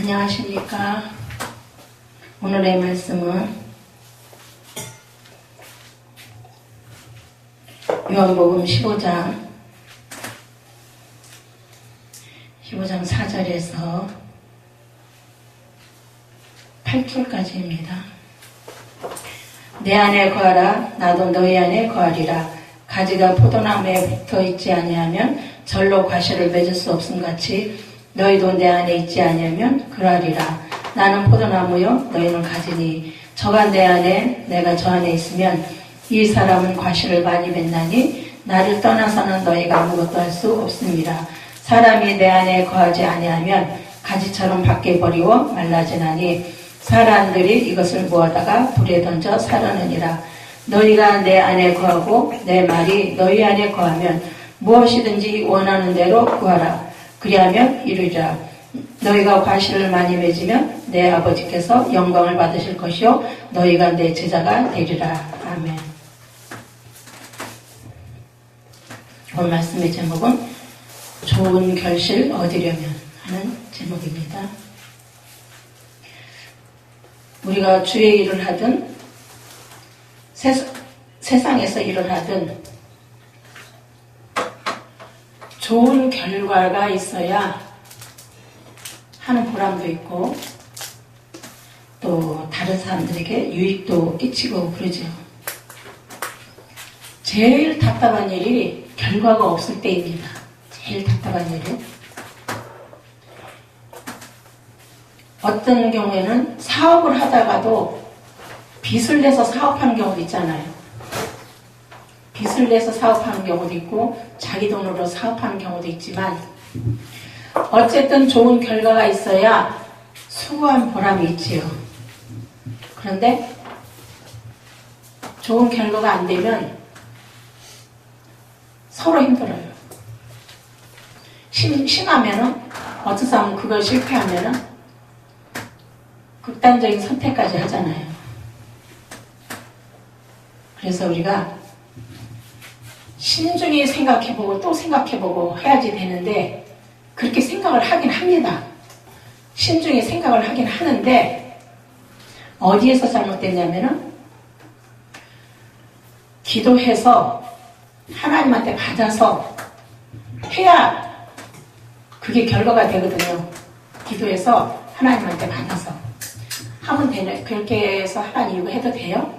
안녕하십니까. 오늘의 말씀은 요한복음 15장 4절에서 8절까지입니다. 내 안에 거하라 나도 너희 안에 거하리라. 가지가 포도나무에 붙어있지 아니하면 절로 과실을 맺을 수 없음같이 너희도 내 안에 있지 아니하면 그러하리라. 나는 포도나무요 너희는 가지니 저가 내 안에 내가 저 안에 있으면 이 사람은 과실을 많이 맺나니 나를 떠나서는 너희가 아무것도 할 수 없습니다. 사람이 내 안에 거하지 아니하면 가지처럼 밖에 버리고 말라지나니 사람들이 이것을 모아다가 불에 던져 사르느니라. 너희가 내 안에 거하고 내 말이 너희 안에 거하면 무엇이든지 원하는 대로 구하라. 그리하면 이루리라. 너희가 과실을 많이 맺으면 내 아버지께서 영광을 받으실 것이요 너희가 내 제자가 되리라. 아멘. 오늘 말씀의 제목은 좋은 결실 얻으려면 하는 제목입니다. 우리가 주의 일을 하든 세상에서 일을 하든 좋은 결과가 있어야 하는 보람도 있고 또 다른 사람들에게 유익도 끼치고 그러죠. 제일 답답한 일이 결과가 없을 때입니다. 제일 답답한 일은 어떤 경우에는 사업을 하다가도 빚을 내서 사업하는 경우도 있잖아요. 빚을 내서 사업하는 경우도 있고 자기 돈으로 사업하는 경우도 있지만 어쨌든 좋은 결과가 있어야 수고한 보람이 있지요. 그런데 좋은 결과가 안 되면 서로 힘들어요. 심하면은 어떤 사람은 그걸 실패하면은 극단적인 선택까지 하잖아요. 그래서 우리가 신중히 생각해보고 또 생각해보고 해야지 되는데 그렇게 생각을 하긴 합니다. 신중히 생각을 하긴 하는데 어디에서 잘못됐냐면은 기도해서 하나님한테 받아서 해야 그게 결과가 되거든요. 기도해서 하나님한테 받아서 하면 되네. 그렇게 해서 하나님 이거 해도 돼요?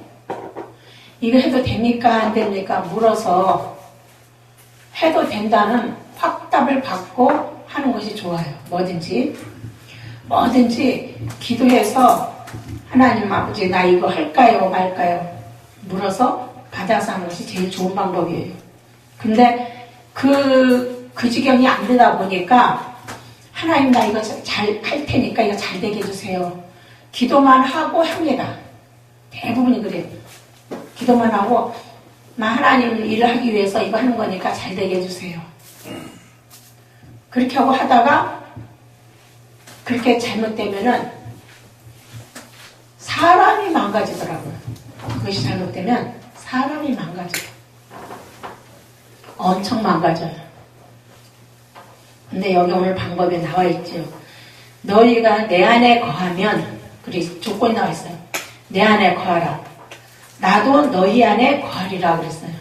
이거 해도 됩니까? 안 됩니까? 물어서 해도 된다는 확답을 받고 하는 것이 좋아요. 뭐든지 기도해서 하나님 아버지 나 이거 할까요? 말까요? 물어서 받아서 하는 것이 제일 좋은 방법이에요. 근데 그 지경이 안 되다 보니까 하나님 나 이거 잘 할 테니까 이거 잘 되게 해주세요. 기도만 하고 합니다. 대부분이 그래요. 기도만 하고 나 하나님 일을 하기 위해서 이거 하는 거니까 잘 되게 해주세요. 그렇게 하고 하다가 그렇게 잘못되면은 사람이 망가지더라고요. 그것이 잘못되면 사람이 망가져요. 엄청 망가져요. 근데 여기 오늘 방법에 나와 있죠. 너희가 내 안에 거하면 그리고 조건이 나와 있어요. 내 안에 거하라. 나도 너희 안에 거하리라 그랬어요.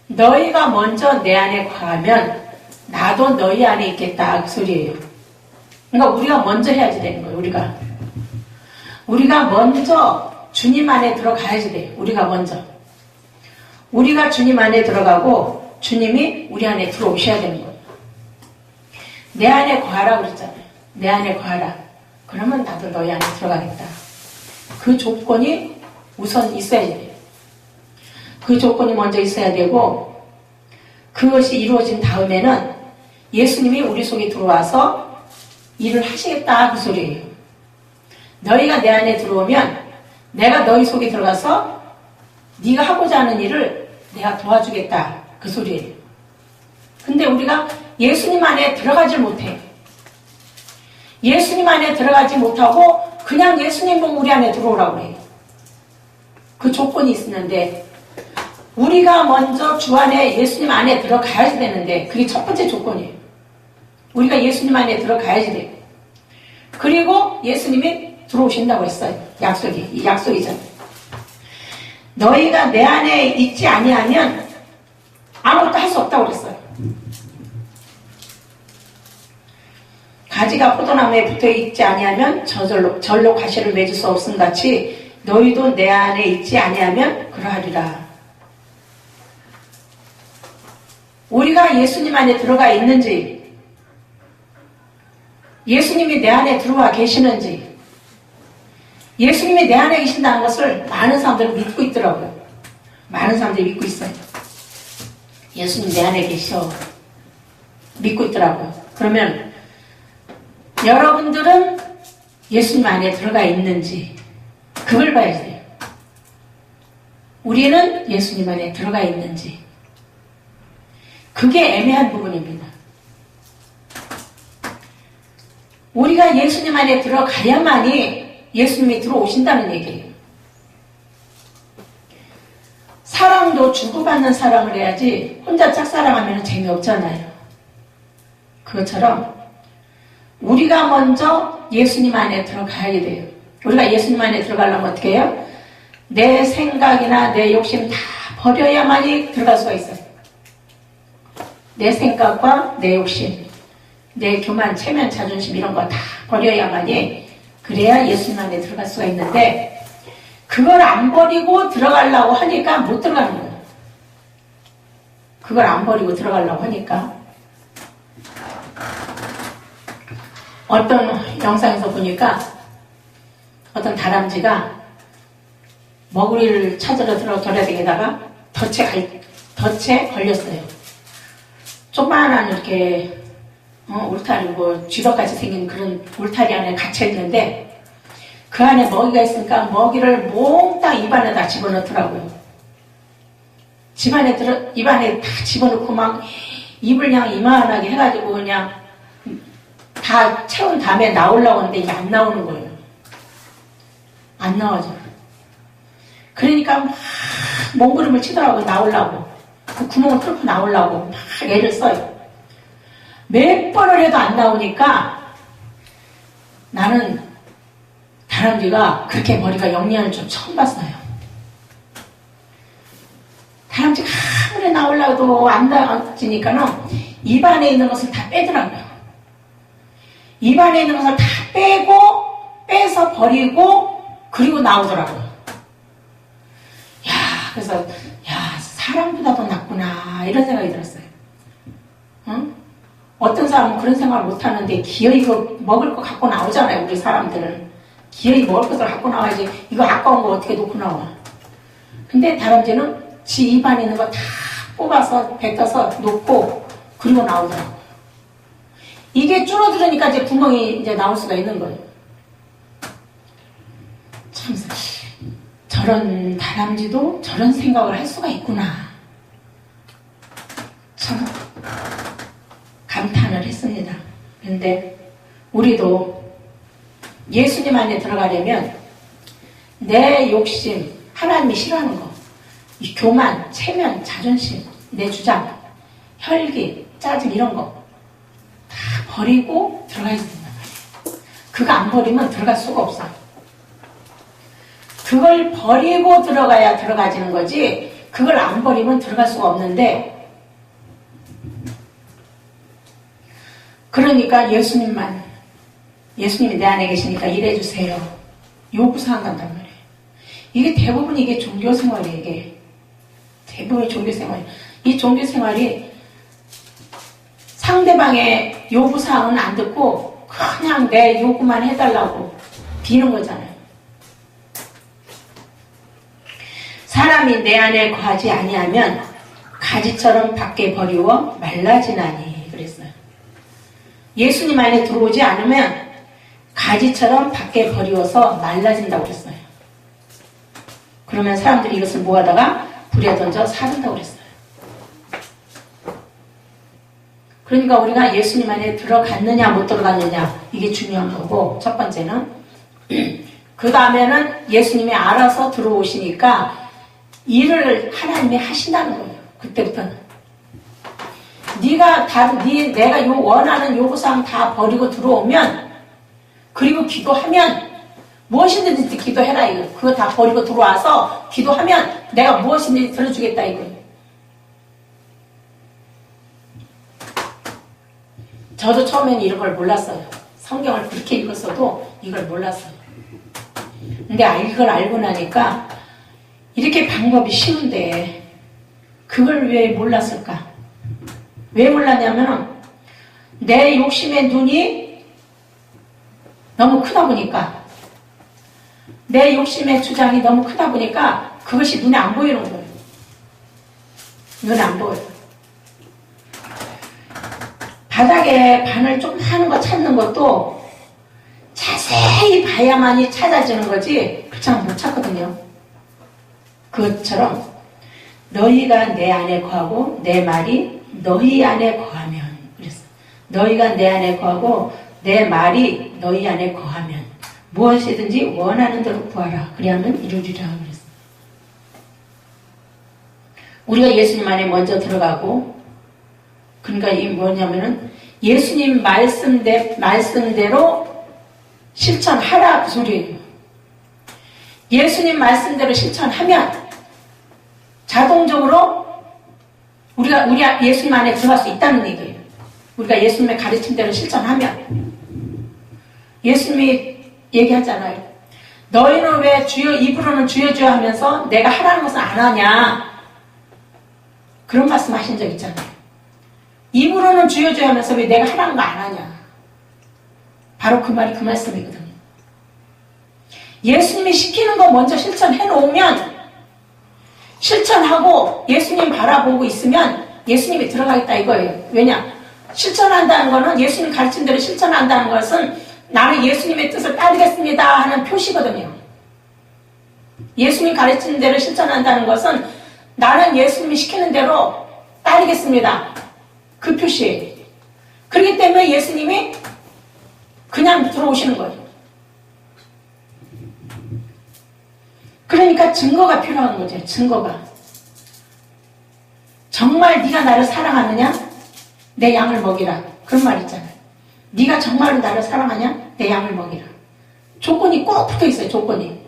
너희가 먼저 내 안에 거하면 나도 너희 안에 있겠다 그 소리예요. 그러니까 우리가 먼저 해야지 되는 거예요. 우리가 먼저 주님 안에 들어가야지 돼요. 우리가 주님 안에 들어가고 주님이 우리 안에 들어오셔야 되는 거예요. 내 안에 거하라 그랬잖아요. 내 안에 거하라. 그러면 나도 너희 안에 들어가겠다. 그 조건이 우선 있어야 돼요. 그 조건이 먼저 있어야 되고 그것이 이루어진 다음에는 예수님이 우리 속에 들어와서 일을 하시겠다 그 소리예요. 너희가 내 안에 들어오면 내가 너희 속에 들어가서 네가 하고자 하는 일을 내가 도와주겠다 그 소리예요. 근데 우리가 예수님 안에 들어가질 못해요. 예수님 안에 들어가지 못하고 그냥 예수님 보고 우리 안에 들어오라고 해요. 그 조건이 있었는데 우리가 먼저 주 안에 예수님 안에 들어가야지 되는데 그게 첫 번째 조건이에요. 우리가 예수님 안에 들어가야지 돼요. 그리고 예수님이 들어오신다고 했어요. 약속이죠. 너희가 내 안에 있지 아니하면 아무것도 할 수 없다고 그랬어요. 가지가 포도나무에 붙어있지 아니하면 절로 과실을 맺을 수 없음 같이 너희도 내 안에 있지 아니하면 그러하리라. 우리가 예수님 안에 들어가 있는지, 예수님이 내 안에 들어와 계시는지, 예수님이 내 안에 계신다는 것을 많은 사람들은 믿고 있더라고요. 많은 사람들이 믿고 있어요. 예수님 내 안에 계셔. 믿고 있더라고요. 그러면 여러분들은 예수님 안에 들어가 있는지 그걸 봐야 돼요. 우리는 예수님 안에 들어가 있는지. 그게 애매한 부분입니다. 우리가 예수님 안에 들어가야만이 예수님이 들어오신다는 얘기예요. 사랑도 주고받는 사랑을 해야지 혼자 짝사랑하면 재미없잖아요. 그것처럼 우리가 먼저 예수님 안에 들어가야 돼요. 우리가 예수님 안에 들어가려면 어떻게 해요? 내 생각이나 내 욕심 다 버려야만이 들어갈 수가 있어요. 내 생각과 내 욕심, 내 교만, 체면, 자존심 이런 거 다 버려야만이 그래야 예수님 안에 들어갈 수가 있는데 그걸 안 버리고 들어가려고 하니까 못 들어가는 거예요. 그걸 안 버리고 들어가려고 하니까 어떤 영상에서 보니까 어떤 다람쥐가 먹이를 찾으러 돌아다니다가 덫에 걸렸어요. 조그만한 이렇게 울타리 쥐덕같이 생긴 그런 울타리 안에 갇혀있는데 그 안에 먹이가 있으니까 먹이를 몽땅 입안에다 집어넣더라고요. 입안에 다 집어넣고 막 입을 그냥 이만하게 해가지고 그냥 다 채운 다음에 나오려고 하는데 이게 안 나오는 거예요. 안 나와져. 그러니까 막 몸부림을 치더라고요. 나오려고. 그 구멍을 뚫고 나오려고 막 애를 써요. 몇 번을 해도 안 나오니까 나는 다람쥐가 그렇게 머리가 영리한 줄 처음 봤어요. 다람쥐가 아무리 나오려고 안 나와지니까는 입안에 있는 것을 다 빼더라고요. 입안에 있는 것을 다 빼서 버리고 그리고 나오더라고요. 그래서 사람보다 더 낫구나 이런 생각이 들었어요. 응? 어떤 사람은 그런 생각을 못하는데 기어이 이거 먹을 거 갖고 나오잖아요. 우리 사람들은 기어이 먹을 것을 갖고 나와야지 이거 아까운 거 어떻게 놓고 나와. 근데 다람쥐는 지 입안에 있는 거 다 뽑아서 뱉어서 놓고 그리고 나오더라고요. 이게 줄어들으니까 이제 구멍이 이제 나올 수가 있는 거예요. 참 저런 다람쥐도 저런 생각을 할 수가 있구나. 참 감탄을 했습니다. 그런데 우리도 예수님 안에 들어가려면 내 욕심, 하나님이 싫어하는 거, 이 교만, 체면, 자존심, 내 주장, 혈기, 짜증 이런 거 다 버리고 들어가야 된단 말이에요. 그거 안 버리면 들어갈 수가 없어. 그걸 버리고 들어가야 들어가지는 거지 그걸 안 버리면 들어갈 수가 없는데 그러니까 예수님이 내 안에 계시니까 일해주세요. 요구사항 간단 말이에요. 이게 대부분 이게 종교생활이에요. 이게 대부분의 종교생활. 이 종교생활이 상대방의 요구사항은 안 듣고 그냥 내 요구만 해달라고 비는 거잖아요. 사람이 내 안에 거하지 아니하면 가지처럼 밖에 버리워 말라지나니 그랬어요. 예수님 안에 들어오지 않으면 가지처럼 밖에 버리워서 말라진다고 그랬어요. 그러면 사람들이 이것을 모아다가 불에 던져 사른다고 그랬어요. 그러니까 우리가 예수님 안에 들어갔느냐 못 들어갔느냐 이게 중요한 거고 첫 번째는 그 다음에는 예수님이 알아서 들어오시니까 일을 하나님이 하신다는 거예요. 그때부터는 내가 원하는 요구사항 다 버리고 들어오면 그리고 기도하면 무엇이든지 기도해라 이거. 그거 다 버리고 들어와서 기도하면 내가 무엇이든지 들어주겠다 이거. 저도 처음에는 이런 걸 몰랐어요. 성경을 그렇게 읽었어도 이걸 몰랐어요. 근데 이걸 알고 나니까 이렇게 방법이 쉬운데 그걸 왜 몰랐을까? 왜 몰랐냐면 내 욕심의 눈이 너무 크다 보니까 내 욕심의 주장이 너무 크다 보니까 그것이 눈에 안 보이는 거예요. 눈에 안 보여요. 바닥에 바늘 좀 하는 거 찾는 것도 자세히 봐야만이 찾아지는 거지 그렇지 않으면 못 찾거든요. 그것처럼 너희가 내 안에 거하고 내 말이 너희 안에 거하면 그랬어. 너희가 내 안에 거하고 내 말이 너희 안에 거하면 무엇이든지 원하는 대로 구하라. 그리하면 이루리라 그랬어. 우리가 예수님 안에 먼저 들어가고 그러니까 이 뭐냐면은 예수님 말씀대로 실천하라 그 소리예요. 예수님 말씀대로 실천하면 자동적으로 우리가 예수님 안에 들어갈 수 있다는 얘기예요. 우리가 예수님의 가르침대로 실천하면 예수님이 얘기하잖아요. 너희는 왜 주여 입으로는 주여 주여 하면서 내가 하라는 것은 안 하냐 그런 말씀 하신 적 있잖아요. 입으로는 주여 주여 하면서 왜 내가 하라는 거 안 하냐. 바로 그 말이 그 말씀이거든요. 예수님이 시키는 거 먼저 실천해 놓으면 실천하고 예수님 바라보고 있으면 예수님이 들어가겠다 이거예요. 왜냐? 실천한다는 거는 예수님 가르친 대로 실천한다는 것은 나는 예수님의 뜻을 따르겠습니다 하는 표시거든요. 예수님 가르친 대로 실천한다는 것은 나는 예수님이 시키는 대로 따르겠습니다. 그 표시예요. 그렇기 때문에 예수님이 그냥 들어오시는 거예요. 그러니까 증거가 필요한 거죠. 증거가. 정말 네가 나를 사랑하느냐? 내 양을 먹이라. 그런 말 있잖아요. 네가 정말로 나를 사랑하냐? 내 양을 먹이라. 조건이 꼭 붙어 있어요. 조건이.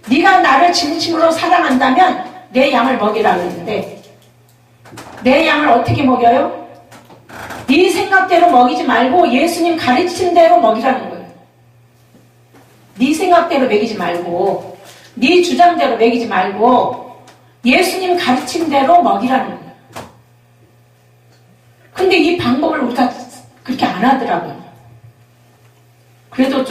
네가 나를 진심으로 사랑한다면 내 양을 먹이라 그랬는데 내 양을 어떻게 먹여요? 네 생각대로 먹이지 말고 예수님 가르친 대로 먹이라는 거예요. 네 생각대로 먹이지 말고 네 주장대로 먹이지 말고 예수님 가르친 대로 먹이라는 거예요. 근데 이 방법을 우리가 그렇게 안 하더라고요. 그래도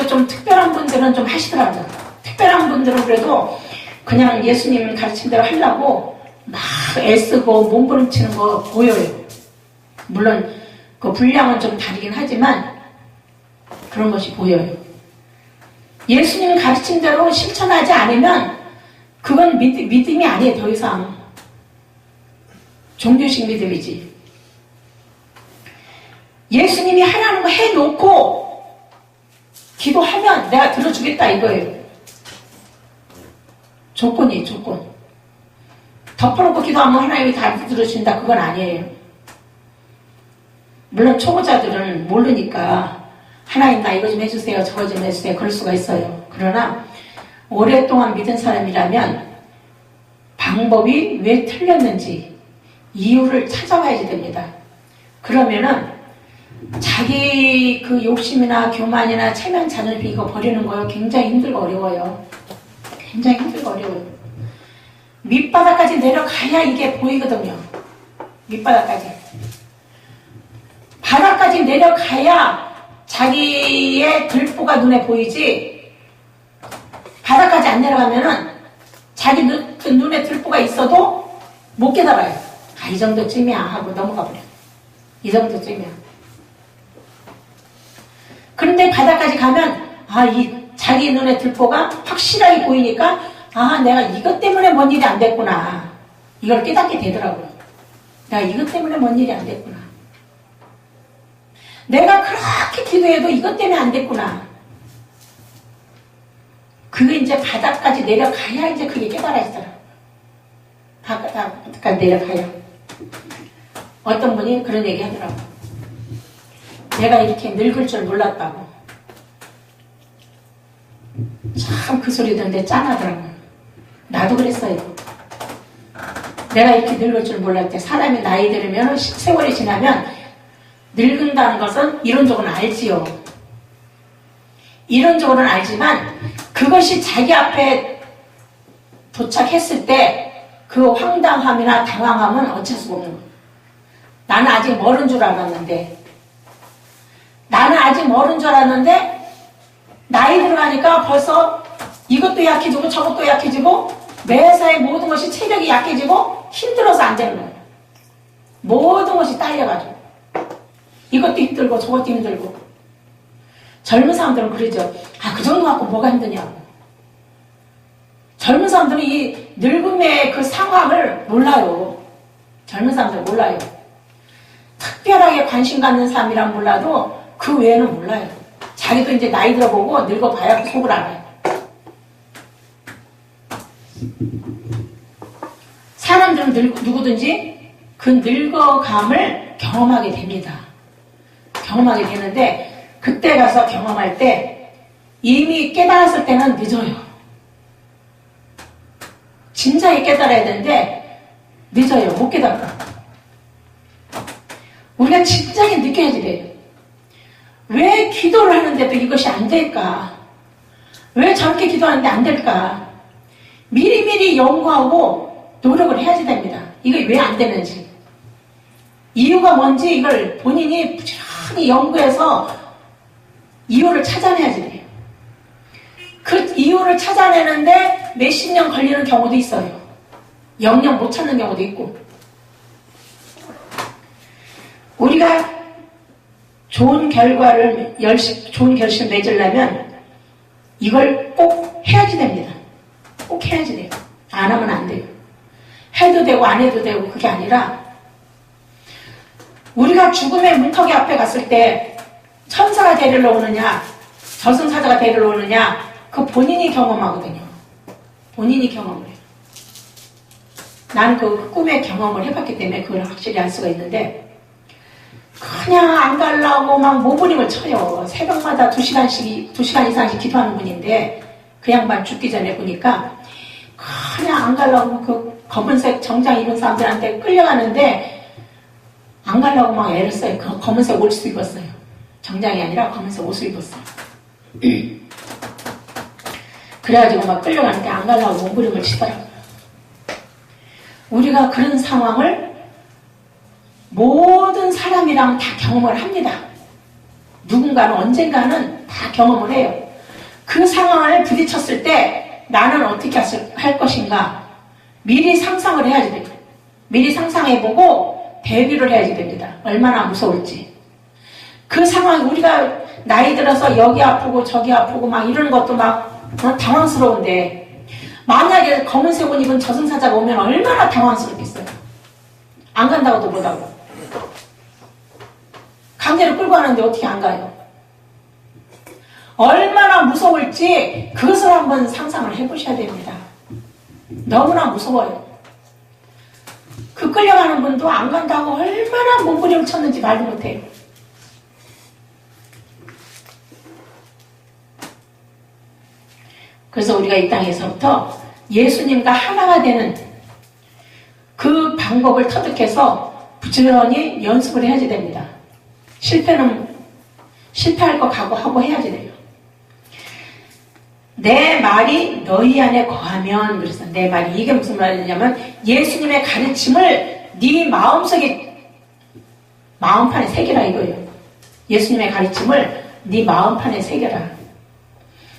좀 특별한 분들은 좀 하시더라고요. 특별한 분들은 그래도 그냥 예수님 가르친 대로 하려고 막 애쓰고 몸부림치는 거 보여요. 물론 그 분량은 좀 다르긴 하지만 그런 것이 보여요. 예수님 가르친 대로 실천하지 않으면 그건 믿음이 아니에요. 더 이상 종교식 믿음이지. 예수님이 하라는 거 해놓고 기도하면 내가 들어주겠다 이거예요. 조건이에요. 조건. 덮어놓고 기도하면 하나님이 다 들어주신다. 그건 아니에요. 물론 초보자들은 모르니까 하나님 나 이거 좀 해주세요. 저거 좀 해주세요. 그럴 수가 있어요. 그러나 오랫동안 믿은 사람이라면 방법이 왜 틀렸는지 이유를 찾아봐야지 됩니다. 그러면은 자기 그 욕심이나 교만이나 체면 자존심 이거 버리는 거요 굉장히 힘들고 어려워요. 굉장히 힘들고 어려워요. 밑바닥까지 내려가야 이게 보이거든요. 밑바닥까지. 바닥까지 내려가야 자기의 들보가 눈에 보이지 바닥까지 안 내려가면은 자기 눈에 들보가 있어도 못 깨달아요. 아, 이 정도쯤이야 하고 넘어가 버려. 이 정도쯤이야. 그런데 바닥까지 가면 이 자기 눈에 들보가 확실하게 보이니까 내가 이것 때문에 뭔 일이 안 됐구나. 이걸 깨닫게 되더라고요. 내가 이것 때문에 뭔 일이 안 됐구나. 내가 그렇게 기도해도 이것 때문에 안 됐구나. 그게 이제 바닥까지 내려가야 이제 그게 깨달아지더라고요. 바닥까지 내려가야. 어떤 분이 그런 얘기 하더라고요. 내가 이렇게 늙을 줄 몰랐다고. 참 그 소리 듣는데 짠하더라고. 나도 그랬어요. 내가 이렇게 늙을 줄 몰랐대. 사람이 나이 들으면 세월이 지나면 늙는다는 것은 이론적으로는 알지요. 이론적으로는 알지만 그것이 자기 앞에 도착했을 때 그 황당함이나 당황함은 어쩔 수가 없는 거예요. 나는 아직 멀은 줄 알았는데 나이 들어가니까 벌써 이것도 약해지고 저것도 약해지고 매사에 모든 것이 체력이 약해지고 힘들어서 안 되는 거예요. 모든 것이 딸려가지고 이것도 힘들고 저것도 힘들고. 젊은 사람들은 그러죠. 그 정도 갖고 뭐가 힘드냐고. 젊은 사람들은 이 늙음의 그 상황을 몰라요. 젊은 사람들은 몰라요. 특별하게 관심 갖는 사람이란 몰라도 그 외에는 몰라요. 자기도 이제 나이 들어보고 늙어봐야 그 속을 알아요. 사람들은 누구든지 그 늙어감을 경험하게 됩니다. 경험하게 되는데 그때 가서 경험할 때 이미 깨달았을 때는 늦어요. 진작에 깨달아야 되는데 늦어요. 못 깨달아. 우리가 진작에 느껴야지 돼요. 왜 기도를 하는데도 이것이 안 될까? 왜 저렇게 기도하는데 안 될까? 미리미리 연구하고 노력을 해야지 됩니다. 이게 왜 안 되는지. 이유가 뭔지 이걸 본인이 부지런히 연구해서 이유를 찾아내야지 돼요. 그 이유를 찾아내는데 몇십 년 걸리는 경우도 있어요. 영영 못 찾는 경우도 있고. 우리가 좋은 결심 맺으려면 이걸 꼭 해야지 됩니다. 꼭 해야지 돼요. 안 하면 안 돼요. 해도 되고 안 해도 되고 그게 아니라 우리가 죽음의 문턱이 앞에 갔을 때 천사가 데리러 오느냐 저승사자가 데리러 오느냐 그 본인이 경험하거든요. 본인이 경험을 해요. 나는 그 꿈의 경험을 해봤기 때문에 그걸 확실히 알 수가 있는데 그냥 안 가려고 막 몸부림을 쳐요. 새벽마다 2시간 이상씩 기도하는 분인데 그 양반 죽기 전에 보니까 그냥 안 가려고 그 검은색 정장 입은 사람들한테 끌려가는데 안 가려고 막 애를 써요. 그 검은색 옷을 입었어요. 정장이 아니라 검은색 옷을 입었어요. 그래가지고 막 끌려가는데 안 가려고 몸부림을 치더라고요. 우리가 그런 상황을 모든 사람이랑 다 경험을 합니다. 누군가는 언젠가는 다 경험을 해요. 그 상황을 부딪혔을 때 나는 어떻게 할 것인가 미리 상상을 해야지 됩니다. 미리 상상해보고 대비를 해야지 됩니다. 얼마나 무서울지. 그 상황 우리가 나이 들어서 여기 아프고 저기 아프고 막 이런 것도 막 당황스러운데 만약에 검은색 옷 입은 저승사자가 오면 얼마나 당황스럽겠어요. 안 간다고도 못하고 강제로 끌고 가는데 어떻게 안 가요? 얼마나 무서울지 그것을 한번 상상을 해보셔야 됩니다. 너무나 무서워요. 그 끌려가는 분도 안 간다고 얼마나 몸부림을 쳤는지 말도 못해요. 그래서 우리가 이 땅에서부터 예수님과 하나가 되는 그 방법을 터득해서 부지런히 연습을 해야지 됩니다. 실패할 거 각오하고 해야지 돼요. 내 말이 너희 안에 거하면, 그래서 내 말이 이게 무슨 말이냐면 예수님의 가르침을 네 마음속에 마음판에 새겨라 이거예요. 예수님의 가르침을 네 마음판에 새겨라.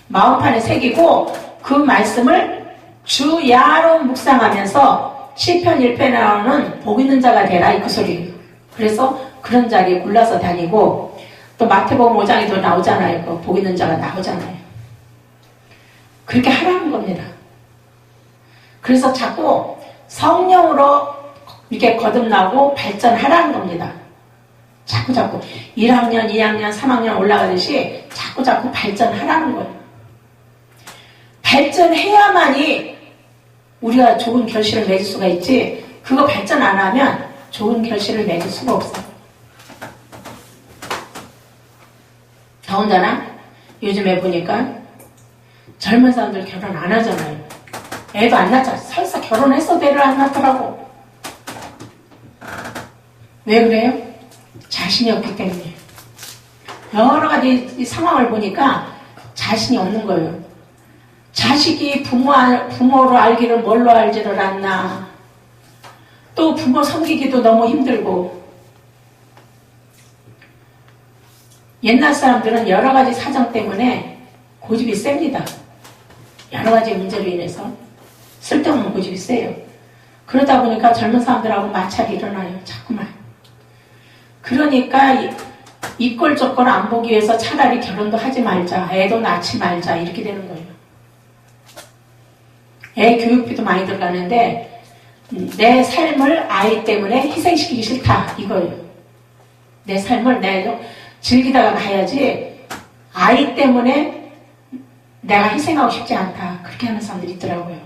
마음판에 새기고 그 말씀을 주야로 묵상하면서 시편 1편에 나오는 복 있는 자가 되라 그 소리예요. 그래서 그런 자리에 굴러서 다니고 또 마태복음 5장에도 나오잖아요. 그 복 있는 자가 나오잖아요. 그렇게 하라는 겁니다. 그래서 자꾸 성령으로 이렇게 거듭나고 발전하라는 겁니다. 자꾸 1학년, 2학년, 3학년 올라가듯이 자꾸 발전하라는 거예요. 발전해야만이 우리가 좋은 결실을 맺을 수가 있지 그거 발전 안 하면 좋은 결실을 맺을 수가 없어요. 더군다나 요즘에 보니까 젊은 사람들 결혼 안 하잖아요. 애도 안 낳잖아. 설사 결혼했어도 애를 안 낳더라고. 왜 그래요? 자신이 없기 때문에. 여러 가지 이 상황을 보니까 자신이 없는 거예요. 자식이 부모로 알기를 뭘로 알지를 않나. 또 부모 섬기기도 너무 힘들고. 옛날 사람들은 여러 가지 사정 때문에 고집이 셉니다. 여러 가지 문제로 인해서 쓸데없는 고집이 세요. 그러다 보니까 젊은 사람들하고 마찰이 일어나요. 자꾸만. 그러니까 이꼴 저꼴 안 보기 위해서 차라리 결혼도 하지 말자. 애도 낳지 말자. 이렇게 되는 거예요. 애 교육비도 많이 들어가는데 내 삶을 아이 때문에 희생시키기 싫다. 이거예요. 내 삶을 내가 즐기다가 가야지 아이 때문에 내가 희생하고 싶지 않다. 그렇게 하는 사람들이 있더라고요.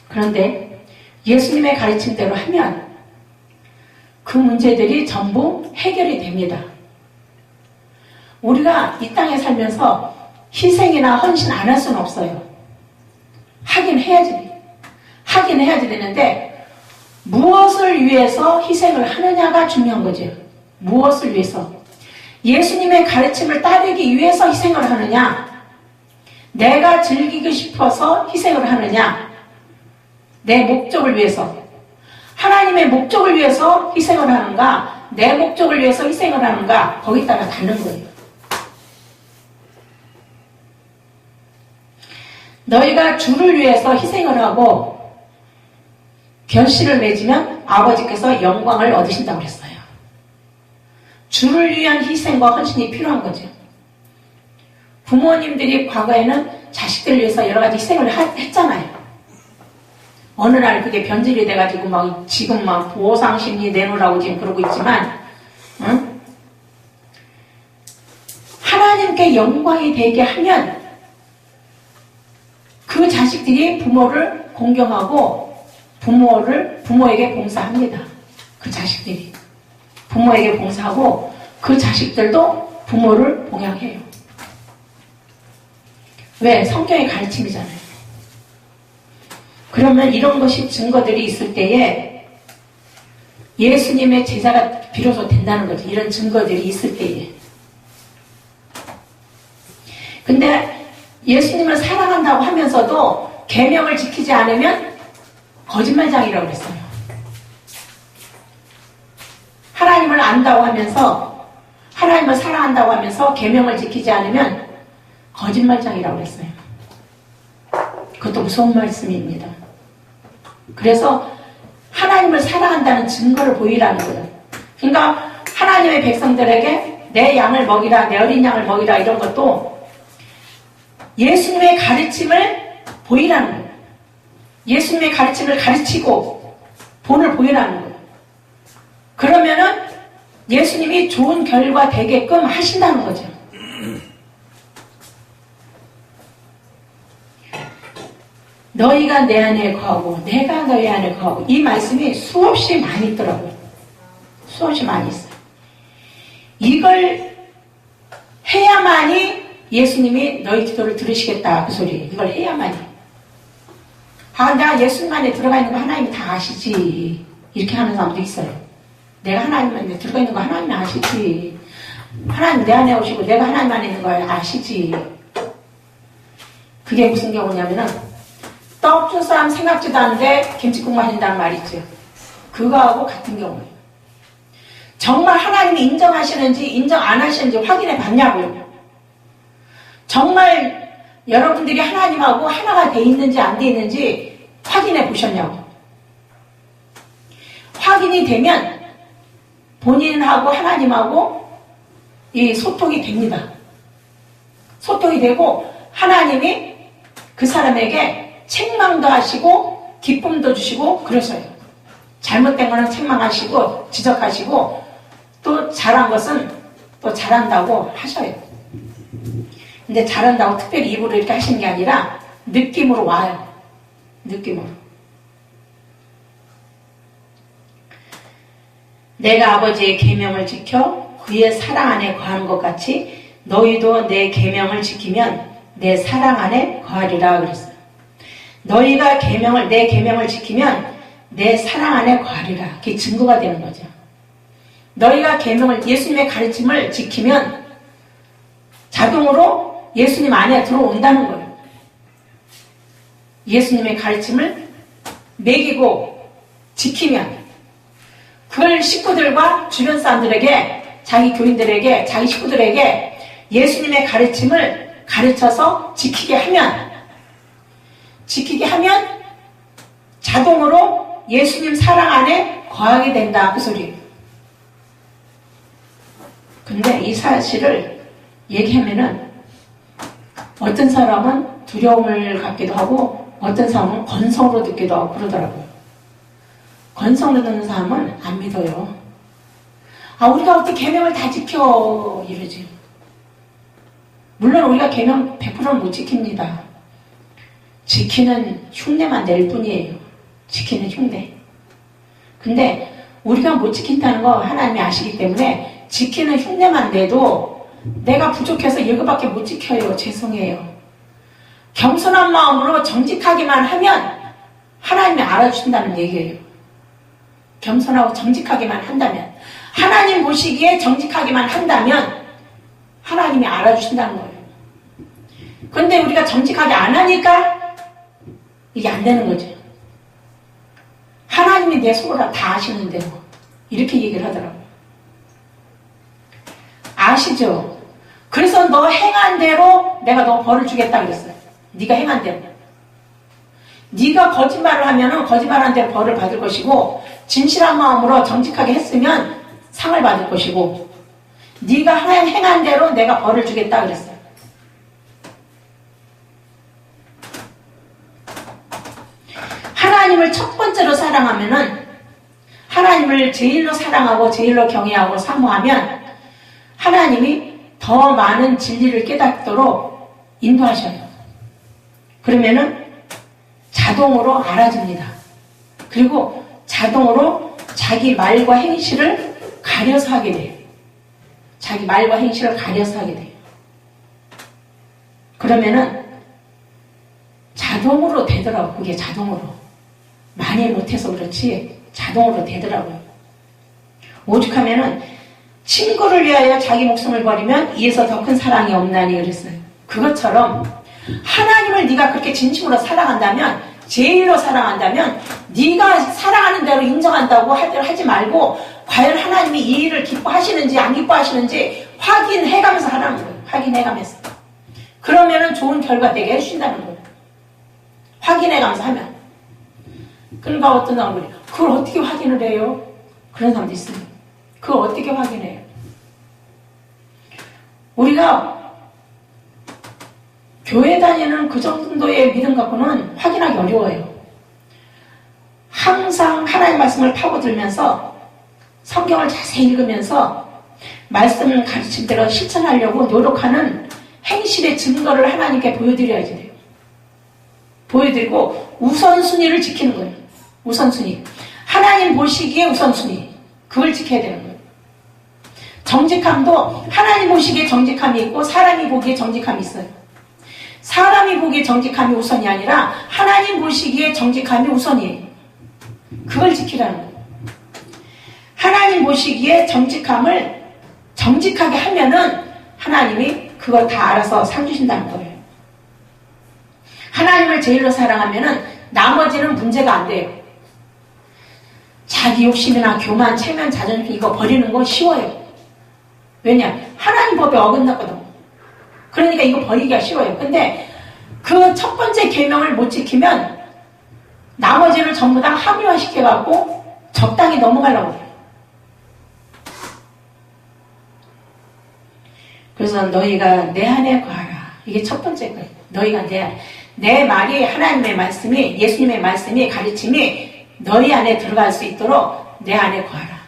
그런데 예수님의 가르침대로 하면 그 문제들이 전부 해결이 됩니다. 우리가 이 땅에 살면서 희생이나 헌신 안 할 수는 없어요. 하긴 해야지. 하긴 해야지 되는데 무엇을 위해서 희생을 하느냐가 중요한 거죠. 무엇을 위해서? 예수님의 가르침을 따르기 위해서 희생을 하느냐? 내가 즐기고 싶어서 희생을 하느냐? 내 목적을 위해서. 하나님의 목적을 위해서 희생을 하는가? 내 목적을 위해서 희생을 하는가? 거기에 따라 다른 거예요. 너희가 주를 위해서 희생을 하고 결실을 맺으면 아버지께서 영광을 얻으신다고 그랬어요. 주를 위한 희생과 헌신이 필요한 거죠. 부모님들이 과거에는 자식들을 위해서 여러 가지 희생을 했잖아요. 어느 날 그게 변질이 돼가지고 막 지금 막 보상심리 내놓으라고 지금 그러고 있지만, 응? 하나님께 영광이 되게 하면 그 자식들이 부모를 공경하고 부모에게 봉사합니다. 그 자식들이. 부모에게 봉사하고 그 자식들도 부모를 봉양해요. 왜? 성경의 가르침이잖아요. 그러면 이런 것이 증거들이 있을 때에 예수님의 제자가 비로소 된다는 거죠. 이런 증거들이 있을 때에. 근데 예수님을 사랑한다고 하면서도 계명을 지키지 않으면 거짓말장이라고 그랬어요. 하나님을 안다고 하면서 하나님을 사랑한다고 하면서 계명을 지키지 않으면 거짓말장이라고 그랬어요. 그것도 무서운 말씀입니다. 그래서 하나님을 사랑한다는 증거를 보이라는 거예요. 그러니까 하나님의 백성들에게 내 양을 먹이라, 내 어린 양을 먹이라 이런 것도 예수님의 가르침을 보이라는 거예요. 예수님의 가르침을 가르치고 본을 보이라는 거예요. 그러면은 예수님이 좋은 결과 되게끔 하신다는 거죠. 너희가 내 안에 거하고 내가 너희 안에 거하고 이 말씀이 수없이 많이 있더라고요. 수없이 많이 있어요. 이걸 해야만이 예수님이 너희 기도를 들으시겠다 그 소리. 이걸 해야만이. 아, 내가 예수님 안에 들어가 있는 거 하나님이 다 아시지. 이렇게 하는 사람도 있어요. 내가 하나님 안에 들어가 있는 거 하나님이 아시지. 하나님 내 안에 오시고 내가 하나님 안에 있는 거 아시지. 그게 무슨 경우냐면은 떡 준 사람 생각지도 않는데 김치국만 한다는 말 있죠. 그거하고 같은 경우예요. 정말 하나님이 인정하시는지 인정 안 하시는지 확인해 봤냐고요. 정말 여러분들이 하나님하고 하나가 돼 있는지 안 돼 있는지 확인해 보셨냐고. 확인이 되면 본인하고 하나님하고 이 소통이 됩니다. 소통이 되고 하나님이 그 사람에게 책망도 하시고 기쁨도 주시고 그러셔요. 잘못된 거는 책망하시고 지적하시고 또 잘한 것은 또 잘한다고 하셔요. 근데 잘한다고 특별히 입으로 이렇게 하시는 게 아니라 느낌으로 와요. 느낌으로. 내가 아버지의 계명을 지켜 그의 사랑 안에 거하는 것 같이 너희도 내 계명을 지키면 내 사랑 안에 거하리라 그랬어요. 너희가 내 계명을 지키면 내 사랑 안에 거하리라. 그게 증거가 되는 거죠. 너희가 예수님의 가르침을 지키면 자동으로 예수님 안에 들어온다는 거예요. 예수님의 가르침을 먹이고 지키면 그걸 식구들과 주변 사람들에게, 자기 교인들에게, 자기 식구들에게 예수님의 가르침을 가르쳐서 지키게 하면 자동으로 예수님 사랑 안에 거하게 된다, 그 소리예요. 근데 이 사실을 얘기하면은 어떤 사람은 두려움을 갖기도 하고 어떤 사람은 건성으로 듣기도 하고 그러더라고요. 건성으로 듣는 사람은 안 믿어요. 우리가 어떻게 계명을 다 지켜 이러지. 물론 우리가 계명 100%는 못 지킵니다. 지키는 흉내만 낼 뿐이에요. 지키는 흉내. 근데 우리가 못 지킨다는 거 하나님이 아시기 때문에 지키는 흉내만 내도 내가 부족해서 이거밖에 못 지켜요. 죄송해요. 겸손한 마음으로 정직하기만 하면 하나님이 알아주신다는 얘기예요. 겸손하고 정직하기만 한다면, 하나님 보시기에 정직하기만 한다면 하나님이 알아주신다는 거예요. 그런데 우리가 정직하게 안 하니까 이게 안 되는 거죠. 하나님이 내 속을 다 아시는데 이렇게 얘기를 하더라고요. 아시죠? 그래서 너 행한 대로 내가 너 벌을 주겠다 그랬어요. 네가 행한 대로. 네가 거짓말을 하면은 거짓말한 대로 벌을 받을 것이고, 진실한 마음으로 정직하게 했으면 상을 받을 것이고, 네가 행한 대로 내가 벌을 주겠다 그랬어요. 하나님을 첫 번째로 사랑하면은, 하나님을 제일로 사랑하고 제일로 경외하고 사모하면 하나님이 더 많은 진리를 깨닫도록 인도하셔요. 그러면은 자동으로 알아줍니다. 그리고 자동으로 자기 말과 행실을 가려서 하게 돼요. 자기 말과 행실을 가려서 하게 돼요. 그러면은 자동으로 되더라고요. 그게 자동으로. 많이 못해서 그렇지 자동으로 되더라고요. 오죽하면은 친구를 위하여 자기 목숨을 버리면 이에서 더 큰 사랑이 없나니 그랬어요. 그것처럼 하나님을 네가 그렇게 진심으로 사랑한다면, 제일로 사랑한다면, 네가 사랑하는 대로 인정한다고 하지 말고 과연 하나님이 이 일을 기뻐하시는지 안 기뻐하시는지 확인해가면서 하라는 거예요. 확인해가면서. 그러면은 좋은 결과 되게 해주신다는 거예요. 확인해가면서 하면. 그러니까 어떤 사람들이 그걸 어떻게 확인을 해요? 그런 사람도 있어요. 그걸 어떻게 확인해요? 우리가 교회 다니는 그 정도의 믿음 갖고는 확인하기 어려워요. 항상 하나님의 말씀을 파고들면서 성경을 자세히 읽으면서 말씀 가르침대로 실천하려고 노력하는 행실의 증거를 하나님께 보여드려야지 돼요. 보여드리고 우선순위를 지키는 거예요. 우선순위. 하나님 보시기에 우선순위. 그걸 지켜야 되는 거예요. 정직함도 하나님 보시기에 정직함이 있고 사람이 보기에 정직함이 있어요. 사람이 보기에 정직함이 우선이 아니라 하나님 보시기에 정직함이 우선이에요. 그걸 지키라는 거예요. 하나님 보시기에 정직함을 정직하게 하면은 하나님이 그걸 다 알아서 상 주신다는 거예요. 하나님을 제일로 사랑하면은 나머지는 문제가 안 돼요. 자기 욕심이나 교만, 체면, 자존심 이거 버리는 건 쉬워요. 왜냐? 하나님 법에 어긋났거든. 그러니까 이거 버리기가 쉬워요. 근데 그 첫 번째 계명을 못 지키면 나머지를 전부 다 합리화시켜갖고 적당히 넘어가려고 해요. 그래서 너희가 내 안에 거하라. 이게 첫 번째 거예요. 너희가 내 말이 하나님의 말씀이, 예수님의 말씀이, 가르침이 너희 안에 들어갈 수 있도록 내 안에 거하라.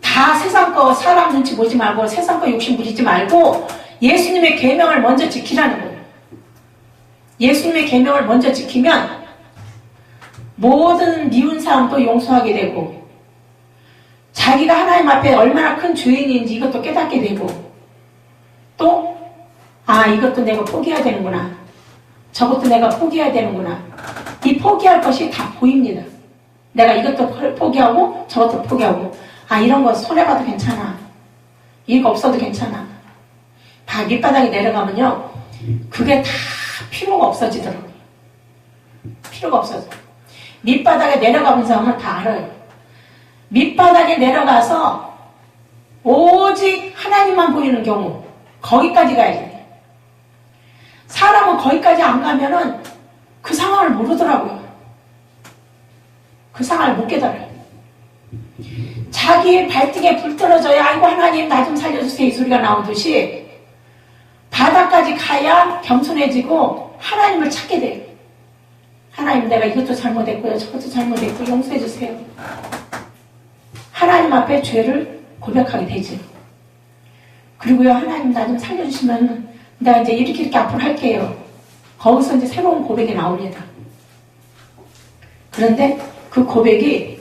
다 세상 거 사람 눈치 보지 말고 세상 거 욕심 부리지 말고 예수님의 계명을 먼저 지키라는 거예요. 예수님의 계명을 먼저 지키면 모든 미운 사람도 용서하게 되고 자기가 하나님 앞에 얼마나 큰 죄인인지 이것도 깨닫게 되고 또 이것도 내가 포기해야 되는구나. 저것도 내가 포기해야 되는구나. 이 포기할 것이 다 보입니다. 내가 이것도 포기하고 저것도 포기하고 이런 거 손해봐도 괜찮아. 이거 없어도 괜찮아. 다 밑바닥에 내려가면요. 그게 다 필요가 없어지더라고요. 필요가 없어져. 밑바닥에 내려가면서 하면 다 알아요. 밑바닥에 내려가서 오직 하나님만 보이는 경우 거기까지 가야 돼. 사람은 거기까지 안 가면은 그 상황을 모르더라고요. 그 상황을 못 깨달아요. 자기 발등에 불 떨어져야 아이고 하나님 나 좀 살려주세요 이 소리가 나오듯이 바닥까지 가야 겸손해지고 하나님을 찾게 돼요. 하나님 내가 이것도 잘못했고요 저것도 잘못했고 용서해주세요. 하나님 앞에 죄를 고백하게 되죠. 그리고요 하나님 나 좀 살려주시면 내가 이제 이렇게 앞으로 할게요. 거기서 이제 새로운 고백이 나옵니다. 그런데 그 고백이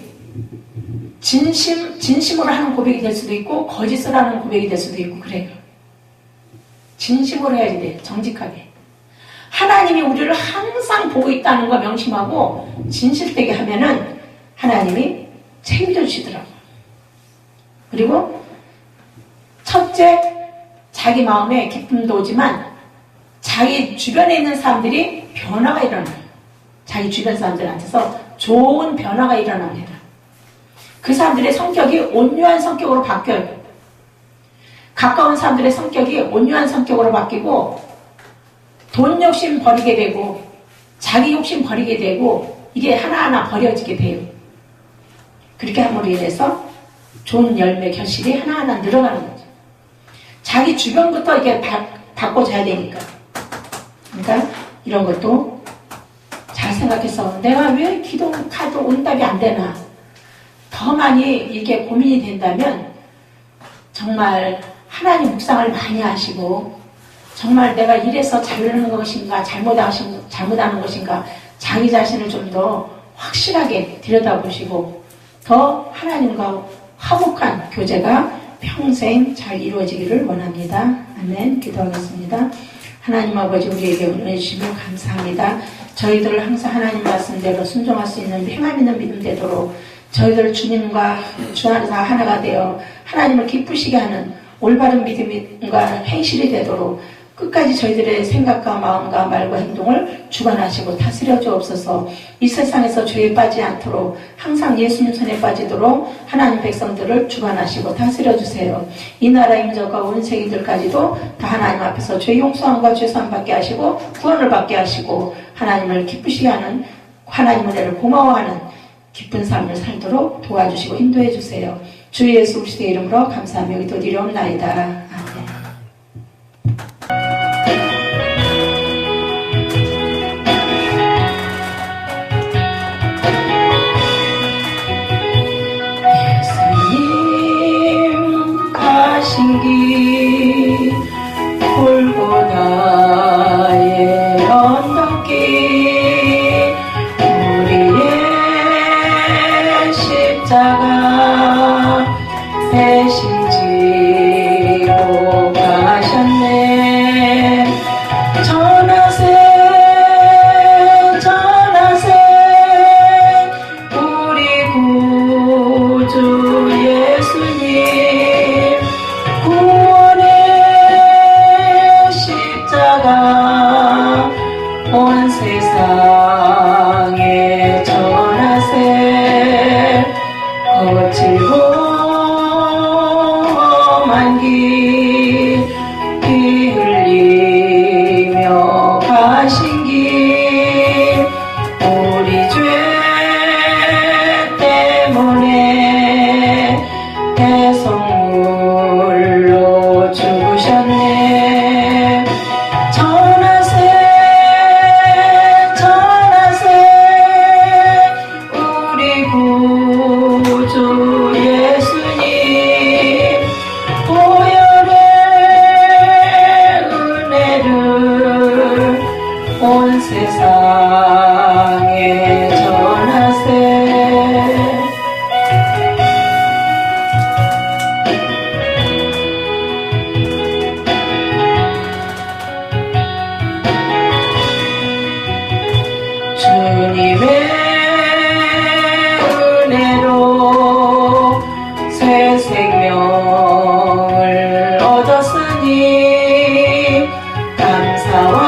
진심으로 하는 고백이 될 수도 있고 거짓으로 하는 고백이 될 수도 있고 그래요. 진심으로 해야지 돼요. 정직하게. 하나님이 우리를 항상 보고 있다는 거 명심하고 진실되게 하면은 하나님이 책임져 주시더라고요. 그리고 첫째 자기 마음에 기쁨도 오지만 자기 주변에 있는 사람들이 변화가 일어나요. 자기 주변 사람들한테서 좋은 변화가 일어납니다. 그 사람들의 성격이 온유한 성격으로 바뀌어요. 가까운 사람들의 성격이 온유한 성격으로 바뀌고 돈 욕심 버리게 되고 자기 욕심 버리게 되고 이게 하나하나 버려지게 돼요. 그렇게 함으로 인해서 좋은 열매 결실이 하나하나 늘어나는 거죠. 자기 주변부터 이게 바꿔줘야 되니까. 그러니까 이런 것도 잘 생각해서 내가 왜 기도카도 응답이 안 되나 더 많이 이게 고민이 된다면 정말 하나님 묵상을 많이 하시고 정말 내가 이래서 잘하는 것인가 잘못하는 것인가 자기 자신을 좀 더 확실하게 들여다보시고 더 하나님과 화목한 교제가 평생 잘 이루어지기를 원합니다. 아멘. 기도하겠습니다. 하나님 아버지 우리에게 은혜 주시며 감사합니다. 저희들을 항상 하나님 말씀대로 순종할 수 있는 행함 있는 믿음 되도록 저희들 주님과 주 안에서 하나가 되어 하나님을 기쁘시게 하는 올바른 믿음과 행실이 되도록 끝까지 저희들의 생각과 마음과 말과 행동을 주관하시고 다스려 주옵소서. 이 세상에서 죄에 빠지지 않도록 항상 예수님 손에 빠지도록 하나님 백성들을 주관하시고 다스려 주세요. 이 나라 임적과 온 세계들까지도 다 하나님 앞에서 죄 용서함과 죄사함 받게 하시고 구원을 받게 하시고 하나님을 기쁘시게 하는 하나님 은혜를 고마워하는 기쁜 삶을 살도록 도와주시고 인도해 주세요. 주 예수 그리스도의 이름으로 감사하며 기도드리옵나이다. 아멘. 예수님 가신 길 골고다의 언덕길 우리의 십자가 대신 지고 가셨네. 전하세 전하세 우리 구주 예수님 구원의 십자가 온 세상에 전하세. 거칠고 험한 길 피 흘리며 가신 길 우리 죄 때문에 대성물로 죽으셨네. 전하세 전하세 우리 구주 예수님 보혈의 은혜를 온 세상에 전하세. 주님의 은혜로 새 생명을 얻었으니 감사와